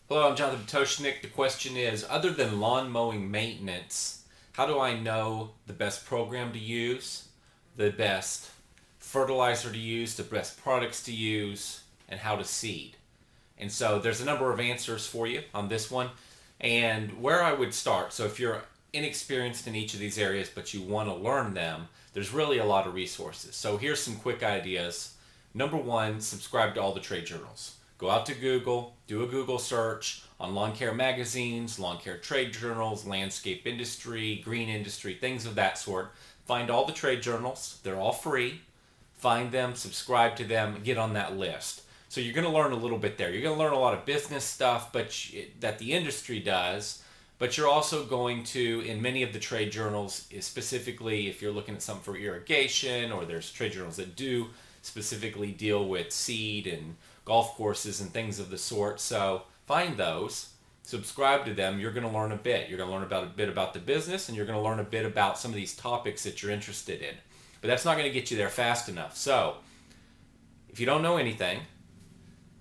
Hello, I'm Jonathan Toshnik. The question is, other than lawn mowing maintenance, how do I know the best program to use, the best fertilizer to use, the best products to use, and how to seed? And so there's a number of answers for you on this one. And where I would start, so if you're inexperienced in each of these areas but you want to learn them, there's really a lot of resources. So here's some quick ideas. Number one, subscribe to all the trade journals. Go out to Google, do a Google search on lawn care magazines, lawn care trade journals, landscape industry, green industry, things of that sort. Find all the trade journals, they're all free. Find them, subscribe to them, get on that list. So you're going to learn a little bit there. You're going to learn a lot of business stuff that the industry does, but you're also going to, in many of the trade journals, specifically if you're looking at something for irrigation, or there's trade journals that do specifically deal with seed and golf courses and things of the sort. So find those, subscribe to them. You're going to learn a bit. You're going to learn about a bit about the business, and you're going to learn a bit about some of these topics that you're interested in. But that's not going to get you there fast enough. So if you don't know anything,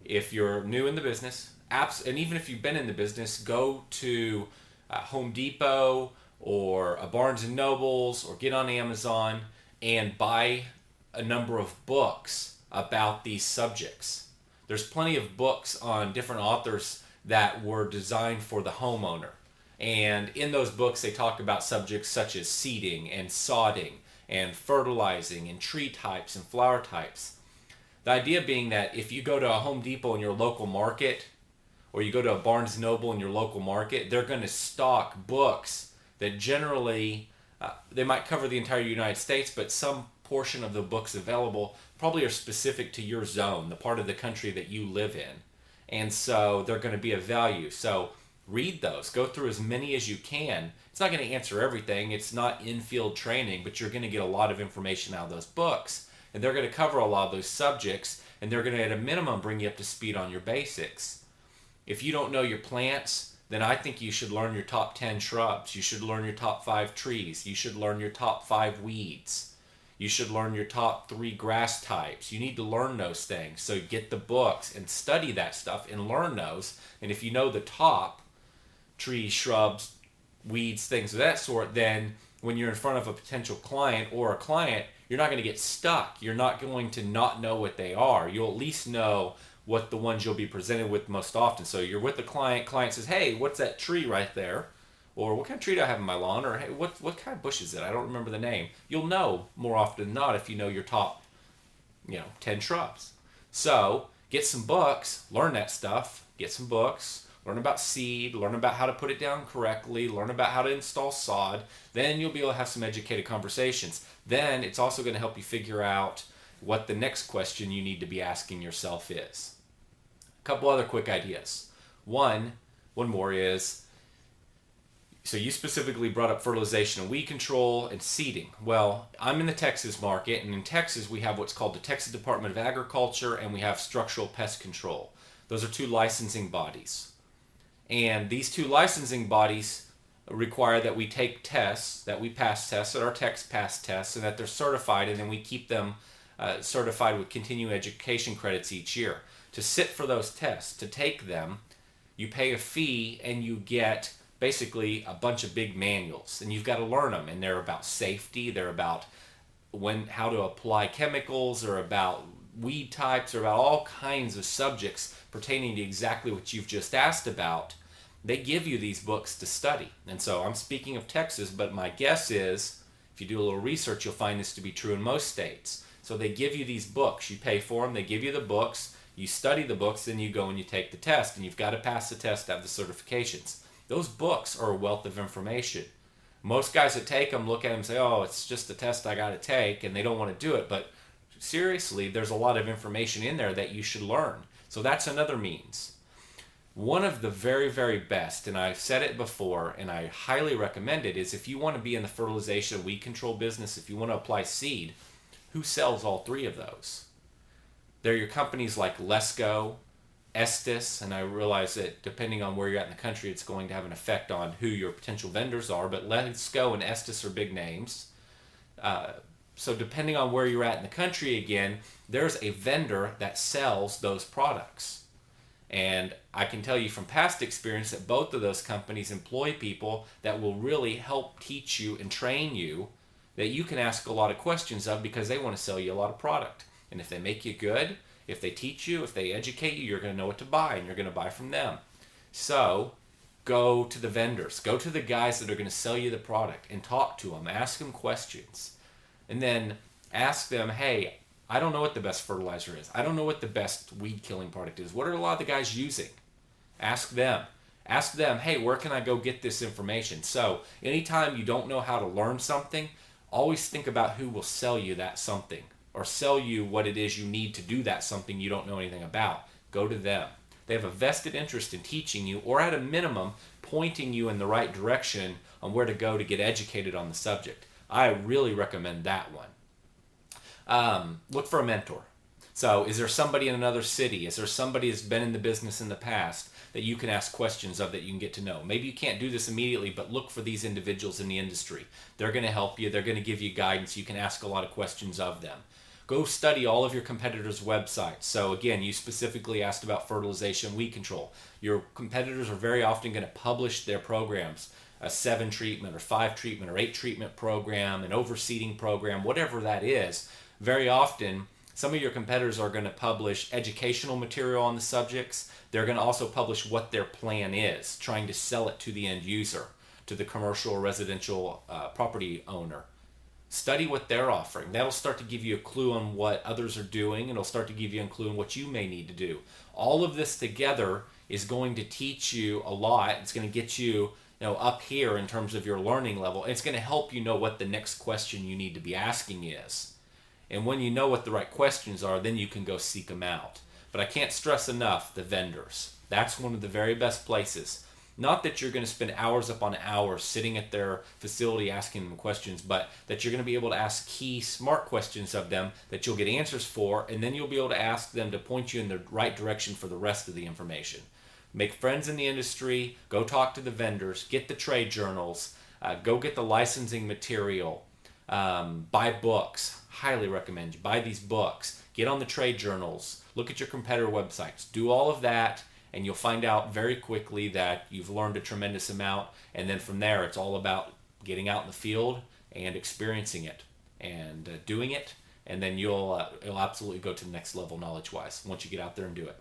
if you're new in the business, apps, and even if you've been in the business, go to Home Depot or a Barnes and Nobles or get on Amazon and buy a number of books about these subjects. There's plenty of books on different authors that were designed for the homeowner. And in those books, they talk about subjects such as seeding and sodding and fertilizing and tree types and flower types. The idea being that if you go to a Home Depot in your local market, or you go to a Barnes and Noble in your local market, they're going to stock books that generally, they might cover the entire United States, but some portion of the books available probably are specific to your zone, the part of the country that you live in. And so they're going to be of value. So read those, go through as many as you can. It's not going to answer everything, it's not in-field training, but you're going to get a lot of information out of those books. And they're going to cover a lot of those subjects, and they're going to, at a minimum, bring you up to speed on your basics. If you don't know your plants, then I think you should learn your top 10 shrubs. You should learn your top 5 trees. You should learn your top 5 weeds. You should learn your top 3 grass types. You need to learn those things. So get the books and study that stuff and learn those. And if you know the top trees, shrubs, weeds, things of that sort, then when you're in front of a potential client or a client, you're not going to get stuck. You're not going to not know what they are. You'll at least know what the ones you'll be presented with most often. So you're with the client says, hey, what's that tree right there? Or what kind of tree do I have in my lawn? Or hey, what kind of bush is it? I don't remember the name. You'll know more often than not if you know your top, 10 shrubs. So get some books, learn that stuff, get some books, learn about seed, learn about how to put it down correctly, learn about how to install sod. Then you'll be able to have some educated conversations. Then it's also going to help you figure out what the next question you need to be asking yourself is. A couple other quick ideas. One more is, so you specifically brought up fertilization and weed control and seeding. Well, I'm in the Texas market, and in Texas we have what's called the Texas Department of Agriculture, and we have Structural Pest Control. Those are two licensing bodies. And these two licensing bodies require that we take tests, that we pass tests, that our techs pass tests, and that they're certified, and then we keep them certified with continuing education credits each year. To sit for those tests, to take them, you pay a fee and you get basically a bunch of big manuals, and you've got to learn them. And they're about safety, they're about how to apply chemicals, they're about weed types, they're about all kinds of subjects pertaining to exactly what you've just asked about. They give you these books to study. And so I'm speaking of Texas, but my guess is if you do a little research, you'll find this to be true in most states. So they give you these books, you pay for them, they give you the books, you study the books, then you go and you take the test, and you've got to pass the test to have the certifications. Those books are a wealth of information. Most guys that take them look at them and say, oh, it's just a test I got to take, and they don't want to do it. But seriously, there's a lot of information in there that you should learn. So that's another means. One of the very, very best, and I've said it before, and I highly recommend it, is if you want to be in the fertilization weed control business, if you want to apply seed, who sells all three of those? They're your companies like Lesco, Estes, and I realize that depending on where you're at in the country, it's going to have an effect on who your potential vendors are, but Lesco and Estes are big names. So depending on where you're at in the country, again, there's a vendor that sells those products. And I can tell you from past experience that both of those companies employ people that will really help teach you and train you, that you can ask a lot of questions of, because they want to sell you a lot of product. And if they make you good, if they teach you, if they educate you, you're going to know what to buy, and you're going to buy from them. So go to the vendors, go to the guys that are going to sell you the product and talk to them, ask them questions. And then ask them, hey, I don't know what the best fertilizer is. I don't know what the best weed killing product is. What are a lot of the guys using? Ask them. Ask them, hey, where can I go get this information? So anytime you don't know how to learn something, always think about who will sell you that something, or sell you what it is you need to do that something you don't know anything about. Go to them. They have a vested interest in teaching you, or at a minimum, pointing you in the right direction on where to go to get educated on the subject. I really recommend that one. Look for a mentor. So is there somebody in another city? Is there somebody that's been in the business in the past that you can ask questions of, that you can get to know? Maybe you can't do this immediately, but look for these individuals in the industry. They're going to help you. They're going to give you guidance. You can ask a lot of questions of them. Go study all of your competitors' websites. So again, you specifically asked about fertilization, weed control. Your competitors are very often going to publish their programs, a 7 treatment or 5 treatment or 8 treatment program, an overseeding program, whatever that is. Very often, some of your competitors are going to publish educational material on the subjects. They're going to also publish what their plan is, trying to sell it to the end user, to the commercial or residential property owner. Study what they're offering. That'll start to give you a clue on what others are doing, and it'll start to give you a clue on what you may need to do. All of this together is going to teach you a lot. It's going to get you, up here in terms of your learning level. It's going to help you know what the next question you need to be asking is. And when you know what the right questions are, then you can go seek them out. But I can't stress enough the vendors. That's one of the very best places. Not that you're going to spend hours upon hours sitting at their facility asking them questions, but that you're going to be able to ask key, smart questions of them that you'll get answers for, and then you'll be able to ask them to point you in the right direction for the rest of the information. Make friends in the industry, go talk to the vendors, get the trade journals, go get the licensing material, buy books. Highly recommend you buy these books, get on the trade journals, look at your competitor websites, do all of that, and you'll find out very quickly that you've learned a tremendous amount. And then from there, it's all about getting out in the field and experiencing it and doing it. And then you'll absolutely go to the next level knowledge-wise once you get out there and do it.